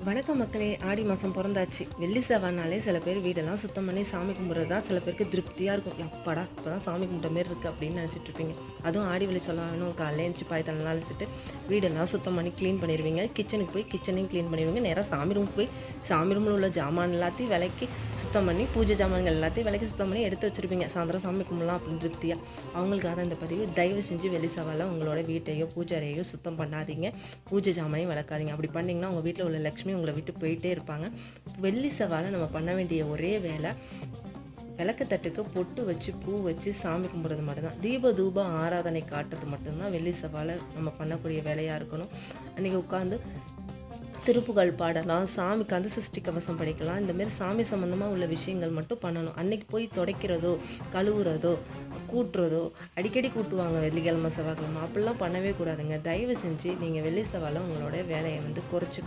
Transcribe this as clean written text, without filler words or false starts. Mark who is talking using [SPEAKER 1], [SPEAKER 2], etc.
[SPEAKER 1] வணக்கம் மக்களே. ஆடி மாதம் பிறந்தாச்சு. வெள்ளி செவ்வாய்னாலே சில பேர் வீடெல்லாம் சுத்தம் பண்ணி சாமி கும்பிட்றது தான் சில பேருக்கு திருப்தியாக இருக்கும். அப்பாடா இப்போ தான் சாமி கும்பிட்ட மாரி இருக்குது அப்படின்னு நினச்சிட்டு இருப்பீங்க. அதுவும் ஆடி வெள்ளி சொல்லணும், காலையில் எழுந்துச்சி பாயத்தெல்லாம் அழைச்சிட்டு வீடெல்லாம் சுத்தம் பண்ணி க்ளீன் பண்ணிடுவீங்க. கிச்சனுக்கு போய் கிச்சனையும் க்ளீன் பண்ணிடுவீங்க. நேராக சாமி ரூமுக்கு போய் சாமி ரூமில் உள்ள ஜாமான் எல்லாத்தையும் விலைக்கு சுத்தம் பண்ணி, பூஜை ஜாமான்கள் எல்லாத்தையும் விலைக்கு சுத்தம் பண்ணி எடுத்து வச்சுருப்பீங்க. சாயந்தரம் சாமி கும்பிடலாம் அப்படின்னு திருப்தியாக. அவங்களுக்காக தான் இந்த பதிவு. தயவு செஞ்சு வெள்ளி செவ்வாயில் உங்களோட வீட்டையோ பூஜை அறையோ சுத்தம் பண்ணாதீங்க. பூஜை ஜாமானையும் விளக்காதீங்க. அப்படி பண்ணிங்கன்னா உங்கள் வீட்டில் உள்ள லக்ஷ்மி உங்களை விட்டு போயிட்டே இருப்பாங்க. வெள்ளி செவ்வாயில் நம்ம பண்ண வேண்டிய ஒரே வேலை, விளக்குத்தட்டுக்கு பொட்டு வச்சு பூ வச்சு சாமி கும்பிட்றது மட்டும்தான். தூப ஆராதனை காட்டுறது மட்டும்தான் வெள்ளி செவ்வாயில் நம்ம பண்ணக்கூடிய வேலையாக இருக்கணும். அன்றைக்கி உட்காந்து திருப்புகள் பாடலாம், சாமிக்கு அந்த சிருஷ்டி கவசம் படிக்கலாம். இந்தமாரி சாமி சம்மந்தமாக உள்ள விஷயங்கள் மட்டும் பண்ணணும். அன்றைக்கி போய் துடைக்கிறதோ கழுவுறதோ கூட்டுறதோ, அடிக்கடி கூட்டுவாங்க வெள்ளிக்கிழமை செவ்வாய்க்கிழமை, அப்படிலாம் பண்ணவே கூடாதுங்க. தயவு செஞ்சு நீங்கள் வெள்ளி செவ்வாயில் உங்களோட வேலையை குறைச்சி